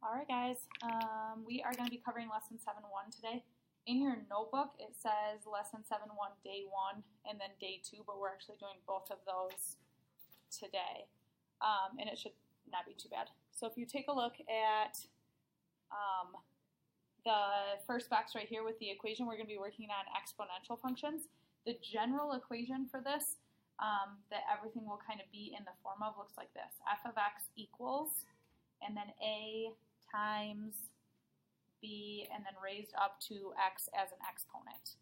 All right, guys. We are going to be covering lesson 7.1 today. In your notebook, it says lesson 7.1 day 1 and then day 2, but we're actually doing both of those today. And it should not be too bad. So if you take a look at the first box right here with the equation, we're going to be working on exponential functions. The general equation for this that everything will kind of be in the form of looks like this. F of x equals, and then a times b, and then raised up to x as an exponent.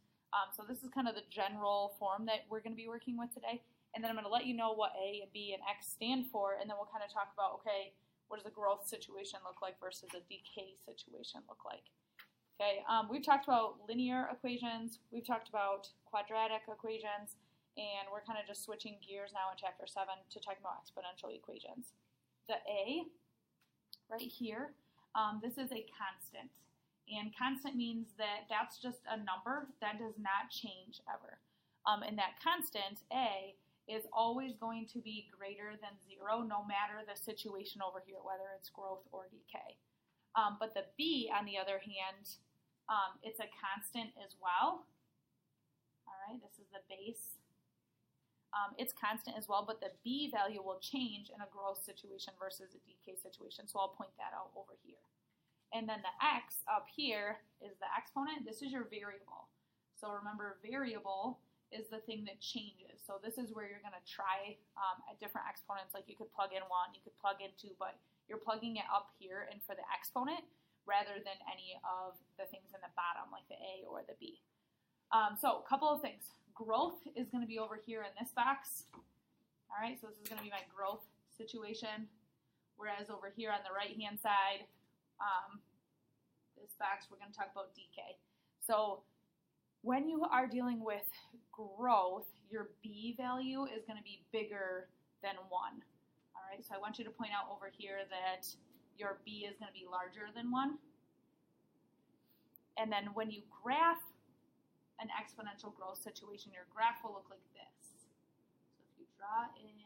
So this is kind of the general form that we're going to be working with today. And then I'm going to let you know what a and b and x stand for, and then we'll kind of talk about, okay, what does a growth situation look like versus a decay situation look like? Okay, we've talked about linear equations, we've talked about quadratic equations, and we're kind of just switching gears now in chapter 7 to talk about exponential equations. The a, right here, this is a constant. And constant means that that's just a number that does not change ever. And that constant, a, is always going to be greater than 0 no matter the situation over here, whether it's growth or decay. But the b, on the other hand, it's a constant as well. All right, this is the base. It's constant as well, but the b value will change in a growth situation versus a decay situation. So I'll point that out over here. And then the x up here is the exponent. This is your variable. So remember, variable is the thing that changes. So this is where you're going to try different exponents. Like you could plug in 1, you could plug in 2, but you're plugging it up here and for the exponent rather than any of the things in the bottom, like the a or the b. So a couple of things. Growth is going to be over here in this box. All right, so this is going to be my growth situation. Whereas over here on the right-hand side, this box, we're going to talk about decay. So when you are dealing with growth, your b value is going to be bigger than 1. All right, so I want you to point out over here that your b is going to be larger than 1. And then when you graph an exponential growth situation, your graph will look like this. So if you draw in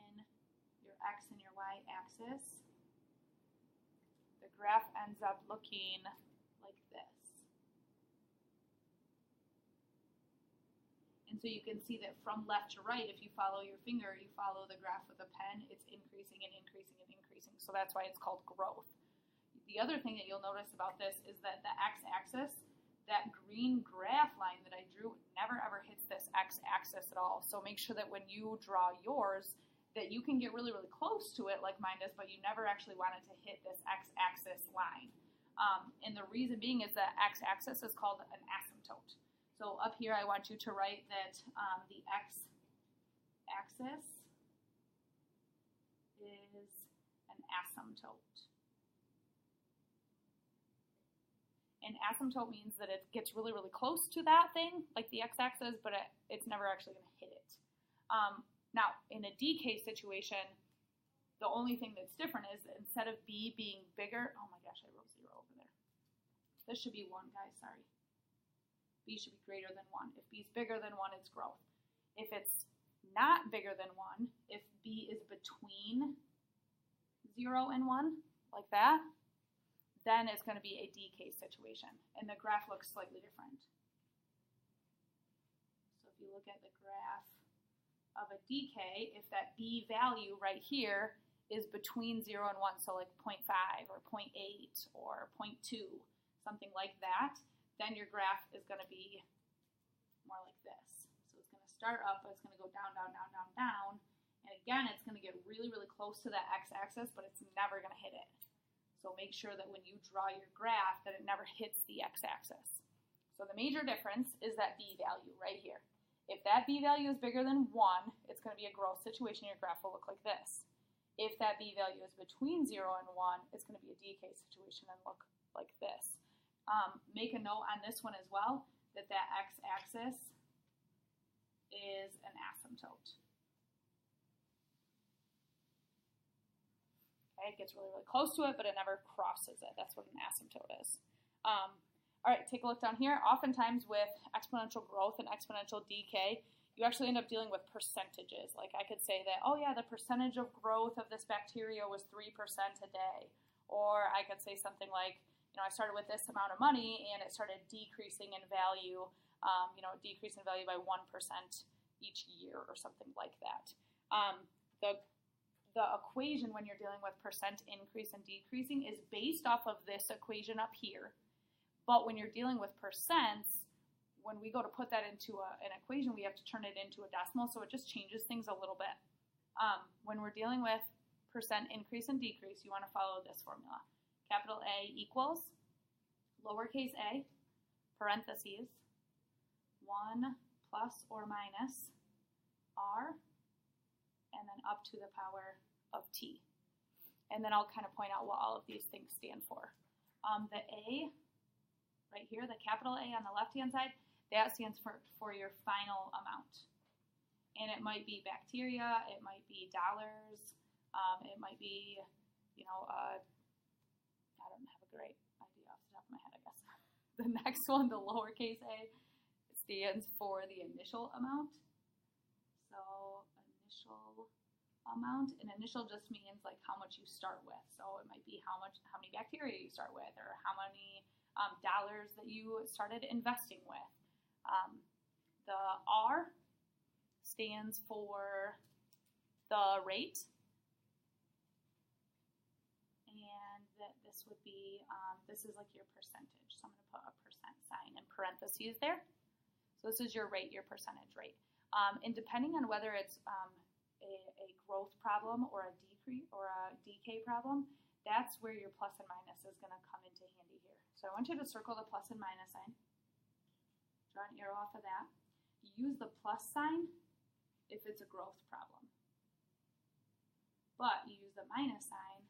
your x and your y axis, the graph ends up looking like this. And so you can see that from left to right, if you follow your finger, you follow the graph with a pen, it's increasing and increasing and increasing. So that's why it's called growth. The other thing that you'll notice about this is that the x-axis, that green graph line that I drew, never ever hits this x-axis at all. So make sure that when you draw yours, that you can get really, really close to it like mine does, but you never actually want it to hit this x-axis line. And the reason being is that x-axis is called an asymptote. So up here I want you to write that the x-axis is an asymptote. And asymptote means that it gets really, really close to that thing, like the x-axis, but it's never actually going to hit it. Now, in a decay situation, the only thing that's different is that instead of b being bigger, oh my gosh, I wrote 0 over there. This should be 1, guys, sorry. b should be greater than 1. If b is bigger than 1, it's growth. If it's not bigger than 1, if b is between 0 and 1, like that, then it's going to be a decay situation, and the graph looks slightly different. So if you look at the graph of a decay, if that b value right here is between 0 and 1, so like 0.5 or 0.8 or 0.2, something like that, then your graph is going to be more like this. So it's going to start up, but it's going to go down, down, down, down, down, and again, it's going to get really, really close to that x-axis, but it's never going to hit it. So make sure that when you draw your graph that it never hits the x-axis. So the major difference is that b value right here. If that b value is bigger than 1, it's going to be a growth situation. Your graph will look like this. If that b value is between 0 and 1, it's going to be a decay situation and look like this. Make a note on this one as well that that x-axis is an asymptote. It gets really, really close to it, but it never crosses it. That's what an asymptote is. All right, take a look down here. Oftentimes with exponential growth and exponential decay, you actually end up dealing with percentages. Like I could say that, oh yeah, the percentage of growth of this bacteria was 3% a day. Or I could say something like, I started with this amount of money and it started decreasing in value, decrease in value by 1% each year or something like that. The equation when you're dealing with percent increase and decreasing is based off of this equation up here. But when you're dealing with percents, when we go to put that into an equation, we have to turn it into a decimal, so it just changes things a little bit. When we're dealing with percent increase and decrease, you want to follow this formula. Capital A equals lowercase a, parentheses, 1 plus or minus r, and then up to the power of t. And then I'll kind of point out what all of these things stand for. The A, right here, the capital A on the left-hand side, that stands for your final amount. And it might be bacteria, it might be dollars, it might be, I don't have a great idea off the top of my head, I guess. The next one, the lowercase a, stands for the initial amount. So initial amount, and initial just means like how much you start with. So it might be how many bacteria you start with, or how many dollars that you started investing with. The R stands for the rate, and this would be this is like your percentage. So I'm going to put a percent sign in parentheses there. So this is your rate, your percentage rate. And depending on whether it's a growth problem or a decay problem, that's where your plus and minus is going to come into handy here. So I want you to circle the plus and minus sign. Draw an arrow off of that. You use the plus sign if it's a growth problem. But you use the minus sign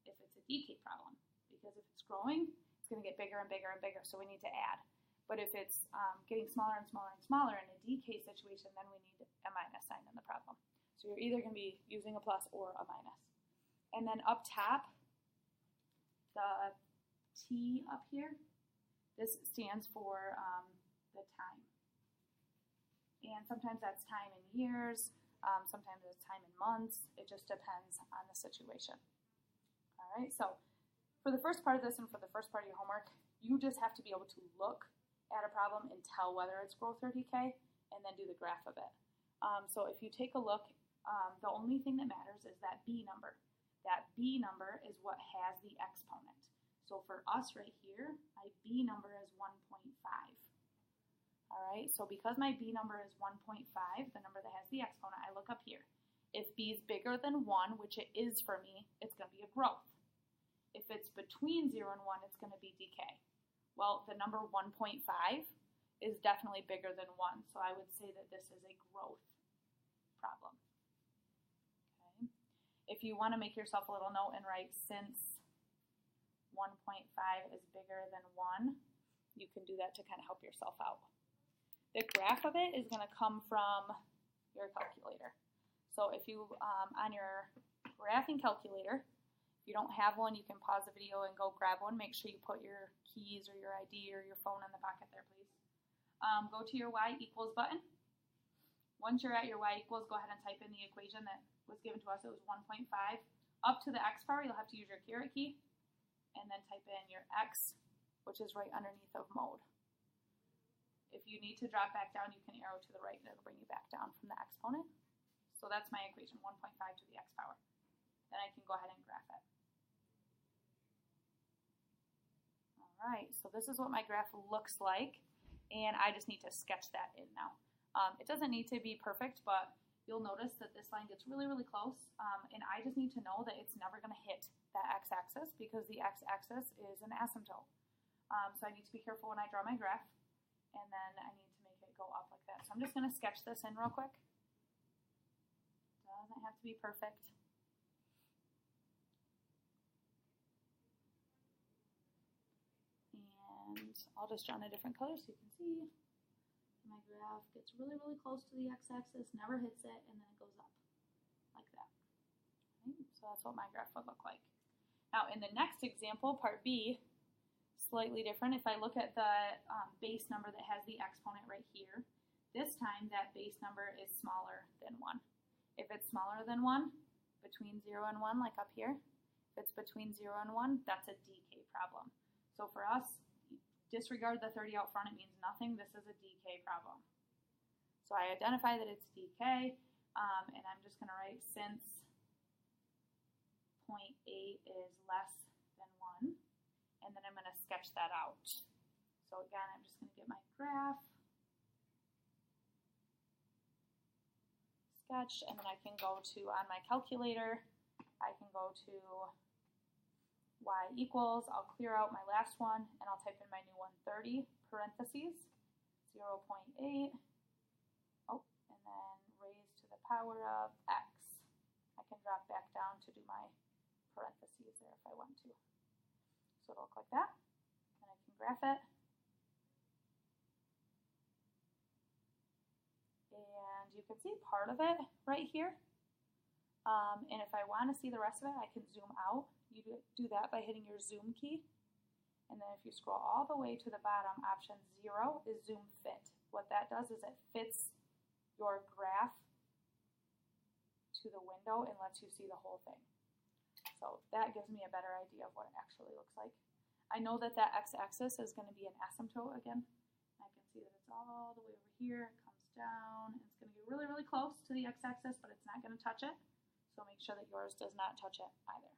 if it's a decay problem. Because if it's growing, it's going to get bigger and bigger and bigger, so we need to add. But if it's getting smaller and smaller and smaller in a decay situation, then we need a minus sign in the problem. So you're either going to be using a plus or a minus. And then up top, the T up here, this stands for the time. And sometimes that's time in years, sometimes it's time in months. It just depends on the situation. All right, so for the first part of this and for the first part of your homework, you just have to be able to look at a problem and tell whether it's growth or decay, and then do the graph of it. So if you take a look, the only thing that matters is that B number. That B number is what has the exponent. So for us right here, my B number is 1.5. All right, so because my B number is 1.5, the number that has the exponent, I look up here. If B is bigger than 1, which it is for me, it's going to be a growth. If it's between 0 and 1, it's going to be decay. Well, the number 1.5 is definitely bigger than 1, so I would say that this is a growth problem. Okay. If you want to make yourself a little note and write since 1.5 is bigger than 1, you can do that to kind of help yourself out. The graph of it is going to come from your calculator. So if you, on your graphing calculator, if you don't have one, you can pause the video and go grab one. Make sure you put your keys or your ID or your phone in the pocket there, please. Go to your y equals button. Once you're at your y equals, go ahead and type in the equation that was given to us. It was 1.5. Up to the x power, you'll have to use your caret key, and then type in your x, which is right underneath of mode. If you need to drop back down, you can arrow to the right, and it'll bring you back down from the exponent. So that's my equation, 1.5 to the x power. Then I can go ahead and graph it. All right, so this is what my graph looks like, and I just need to sketch that in now. It doesn't need to be perfect, but you'll notice that this line gets really, really close, and I just need to know that it's never going to hit that x-axis because the x-axis is an asymptote. So I need to be careful when I draw my graph, and then I need to make it go up like that. So I'm just going to sketch this in real quick. Doesn't have to be perfect. And I'll just draw in a different color so you can see. My graph gets really, really close to the x-axis, never hits it, and then it goes up like that. Okay, so that's what my graph would look like. Now in the next example, part B, slightly different. If I look at the base number that has the exponent right here, this time that base number is smaller than 1. If it's smaller than 1, between 0 and 1, like up here, If it's between 0 and 1, that's a DK problem. So for us, disregard the 30 out front, it means nothing. This is a DK problem. So I identify that it's DK, and I'm just going to write since 0.8 is less than 1, and then I'm going to sketch that out. So again, I'm just going to get my graph, sketch, and then I can go to, on my calculator, I can go to y equals, I'll clear out my last one, and I'll type in my new one, 30, parentheses, 0.8, oh, and then raised to the power of x. I can drop back down to do my parentheses there if I want to. So it'll look like that, and I can graph it. And you can see part of it right here. And if I want to see the rest of it, I can zoom out. You do that by hitting your zoom key. And then if you scroll all the way to the bottom, option 0 is zoom fit. What that does is it fits your graph to the window and lets you see the whole thing. So that gives me a better idea of what it actually looks like. I know that that x-axis is going to be an asymptote again. I can see that it's all the way over here. It comes down. It's going to get really, really close to the x-axis, but it's not going to touch it. So make sure that yours does not touch it either.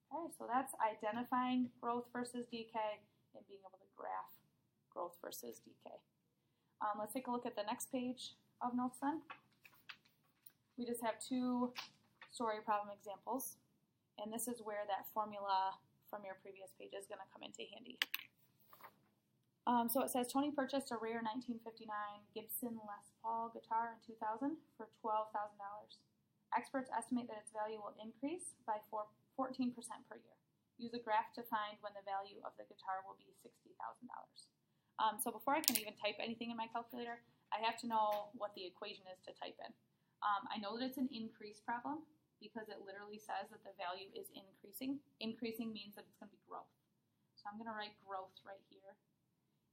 Okay, so that's identifying growth versus decay and being able to graph growth versus decay. Let's take a look at the next page of notes then. We just have 2 story problem examples, and this is where that formula from your previous page is going to come into handy. So it says Tony purchased a rare 1959 Gibson Les Paul guitar in 2000 for $12,000. Experts estimate that its value will increase by 14% per year. Use a graph to find when the value of the guitar will be $60,000. So before I can even type anything in my calculator, I have to know what the equation is to type in. I know that it's an increase problem because it literally says that the value is increasing. Increasing means that it's going to be growth. So I'm going to write growth right here.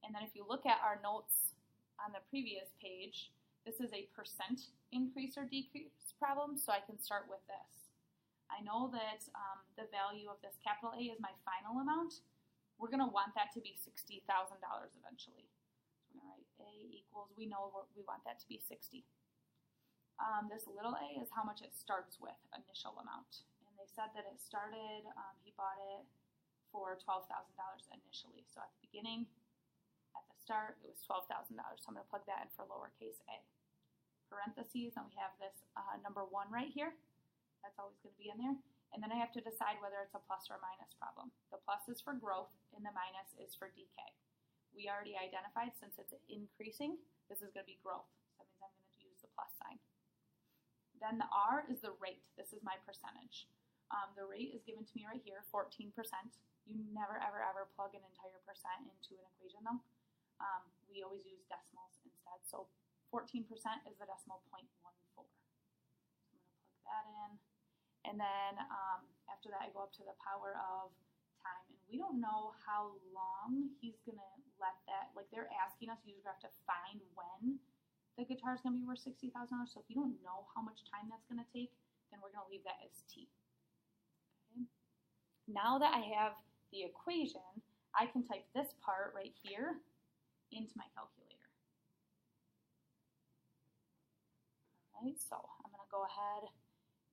And then if you look at our notes on the previous page, this is a percent increase or decrease problem, so I can start with this. I know that the value of this capital A is my final amount. We're going to want that to be $60,000 eventually. So we're going to write A equals, we know we want that to be 60. This little a is how much it starts with, initial amount. And they said that it started, he bought it for $12,000 initially. So at the beginning, at the start, it was $12,000. So I'm going to plug that in for lowercase a. Parentheses, and we have this number 1 right here. That's always going to be in there. And then I have to decide whether it's a plus or minus problem. The plus is for growth, and the minus is for decay. We already identified, since it's increasing, this is going to be growth. So that means I'm going to use the plus sign. Then the R is the rate. This is my percentage. The rate is given to me right here, 14%. You never, ever, ever plug an entire percent into an equation, though. We always use decimals instead. So 14% is the decimal 0.14. So I'm going to plug that in. And then after that, I go up to the power of time. And we don't know how long he's going to let that, like they're asking us, you have to find when the guitar is going to be worth $60,000. So if you don't know how much time that's going to take, then we're going to leave that as T. Okay. Now that I have the equation, I can type this part right here into my calculator. Alright, so I'm going to go ahead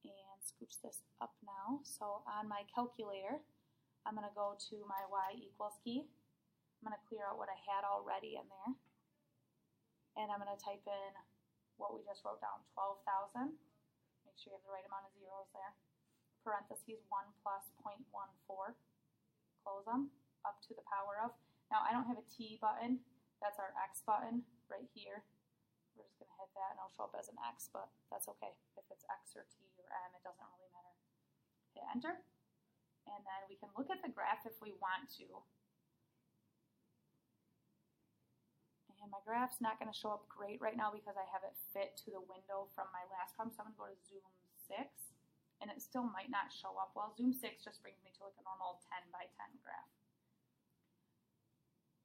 and scooch this up now. So on my calculator, I'm going to go to my y equals key. I'm going to clear out what I had already in there. And I'm going to type in what we just wrote down, 12,000. Make sure you have the right amount of zeros there. Parentheses 1 plus 0.14. Close them up to the power of. Now I don't have a T button. That's our X button right here. We're just going to hit that and it'll show up as an X, but that's okay. If it's X or T or M, it doesn't really matter. Hit enter. And then we can look at the graph if we want to. And my graph's not going to show up great right now because I have it fit to the window from my last problem. So I'm going to go to Zoom 6, and it still might not show up well. Zoom 6 just brings me to like a normal 10 by 10 graph.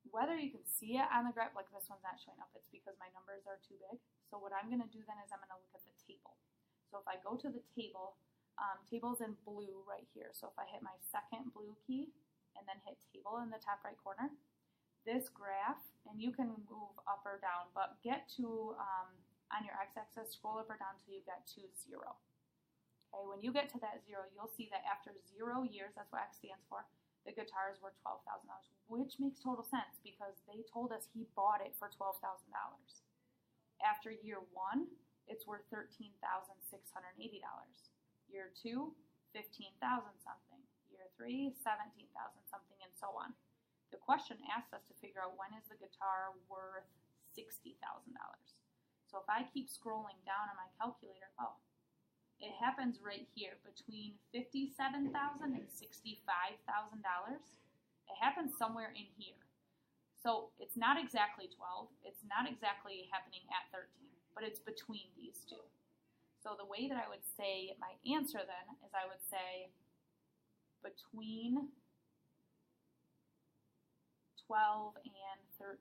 Whether you can see it on the graph, like this one's not showing up, it's because my numbers are too big. So what I'm going to do then is I'm going to look at the table. So if I go to the table, Table's in blue right here. So if I hit my second blue key and then hit table in the top right corner, this graph, and you can move up or down, but get to, on your x-axis, scroll up or down until you get to 0. Okay, when you get to that 0, you'll see that after 0 years, that's what X stands for, the guitars were $12,000, which makes total sense because they told us he bought it for $12,000. After year 1, it's worth $13,680. Year 2, $15,000 something. Year 3, $17,000 something, and so on. The question asks us to figure out when is the guitar worth $60,000. So if I keep scrolling down on my calculator, it happens right here between $57,000 and $65,000. It happens somewhere in here. So it's not exactly 12. It's not exactly happening at 13, but it's between these two. So the way that I would say my answer then is I would say between 12 and 13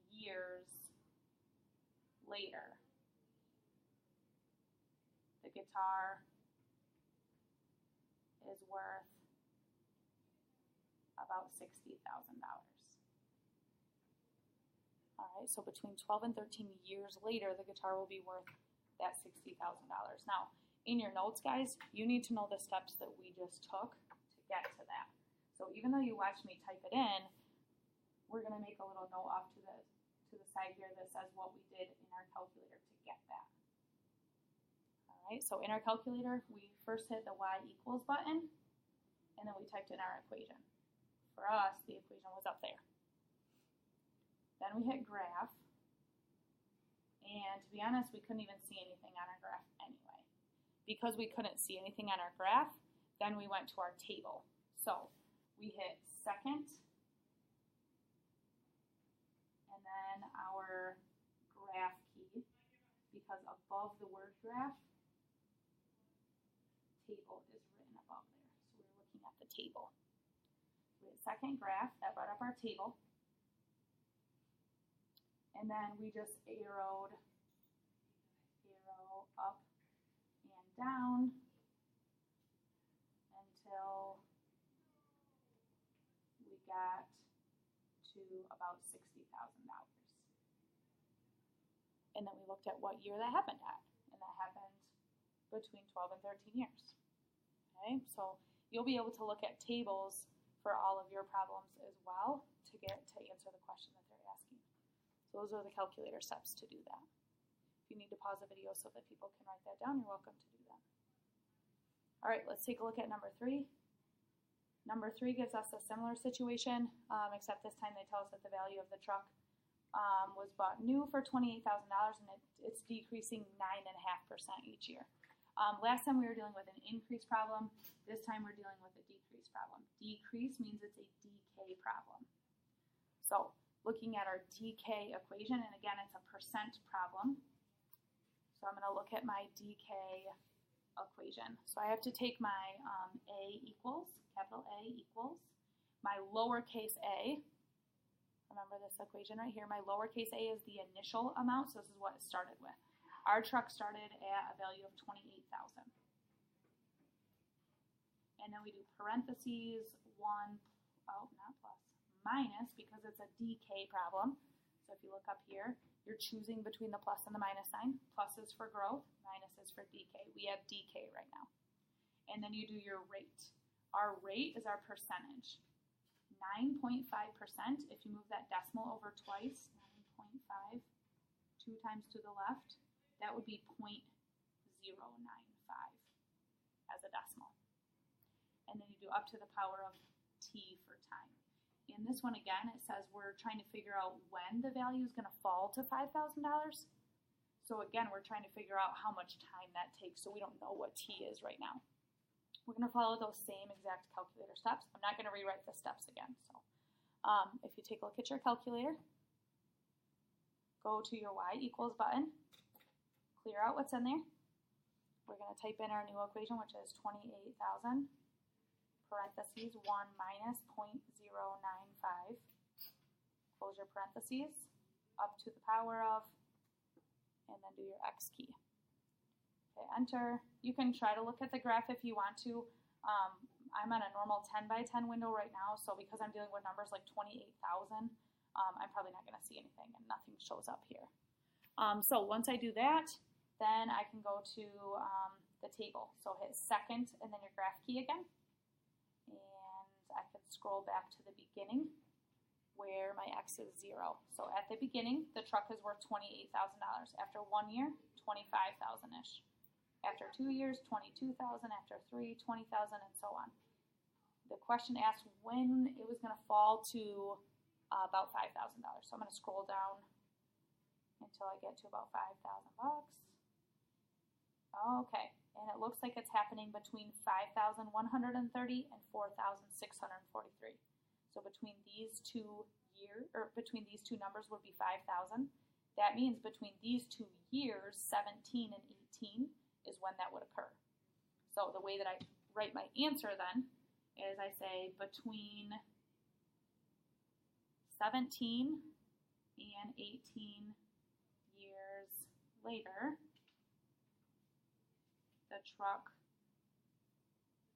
years later, the guitar is worth about $60,000. All right, so between 12 and 13 years later, the guitar will be worth that $60,000. Now, in your notes, guys, you need to know the steps that we just took to get to that. So even though you watched me type it in, we're going to make a little note off to the side here that says what we did in our calculator to get that. All right, so in our calculator, we first hit the y equals button, and then we typed in our equation. For us, the equation was up there. Then we hit graph, and to be honest, we couldn't even see anything on our graph anyway. Because we couldn't see anything on our graph, then we went to our table. So we hit second, and then our graph key, because above the word graph, table is written above there. So we're looking at the table. We hit second graph, that brought up our table. And then we just arrow up and down until we got to about $60,000. And then we looked at what year that happened at. And that happened between 12 and 13 years. Okay, so you'll be able to look at tables for all of your problems as well to answer the question that they're asking. So those are the calculator steps to do that. If you need to pause the video so that people can write that down, you're welcome to do that. All right, let's take a look at number 3. Number 3 gives us a similar situation, except this time they tell us that the value of the truck was bought new for $28,000 and it's decreasing 9.5% each year. Last time we were dealing with an increase problem. This time we're dealing with a decrease problem. Decrease means it's a decay problem. So looking at our decay equation, and again, it's a percent problem. So I'm going to look at my decay equation. So I have to take my A equals, capital A equals, my lowercase a. Remember this equation right here. My lowercase a is the initial amount, so this is what it started with. Our truck started at a value of $28,000. And then we do parentheses, minus, because it's a decay problem. So if you look up here, you're choosing between the plus and the minus sign. Plus is for growth, minus is for decay. We have decay right now. And then you do your rate. Our rate is our percentage. 9.5%, if you move that decimal over twice, 9.5, 2 times to the left, that would be 0.095 as a decimal. And then you do up to the power of t for time. In this one, again, it says we're trying to figure out when the value is going to fall to $5,000. So again, we're trying to figure out how much time that takes, so we don't know what t is right now. We're going to follow those same exact calculator steps. I'm not going to rewrite the steps again. So if you take a look at your calculator, go to your y equals button, clear out what's in there. We're going to type in our new equation, which is 28,000. Parentheses 1 minus 0.095, close your parentheses, up to the power of, and then do your x key. Okay, enter. You can try to look at the graph if you want to. I'm on a normal 10 by 10 window right now, so because I'm dealing with numbers like 28,000, I'm probably not going to see anything, and nothing shows up here. So once I do that, then I can go to the table. So hit second and then your graph key again, and I can scroll back to the beginning where my x is 0. So at the beginning, the truck is worth $28,000. After 1 year, 25,000-ish. After 2 years, 22,000. After 3, 20,000, and so on. The question asked when it was going to fall to about $5,000. So I'm going to scroll down until I get to about $5,000. Okay, and it looks like it's happening between 5,130 and 4,643. So between these two between these two numbers would be 5,000. That means between these 2 years, 17 and 18, is when that would occur. So the way that I write my answer then is I say between 17 and 18 years later, the truck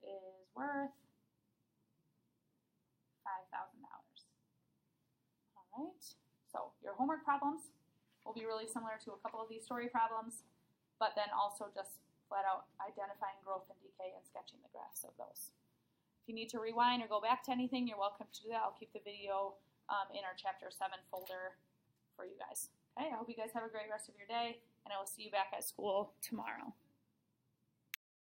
is worth $5,000. All right, so your homework problems will be really similar to a couple of these story problems, but then also just flat out identifying growth and decay and sketching the graphs of those. If you need to rewind or go back to anything, you're welcome to do that. I'll keep the video in our Chapter 7 folder for you guys. Okay, I hope you guys have a great rest of your day, and I will see you back at school tomorrow.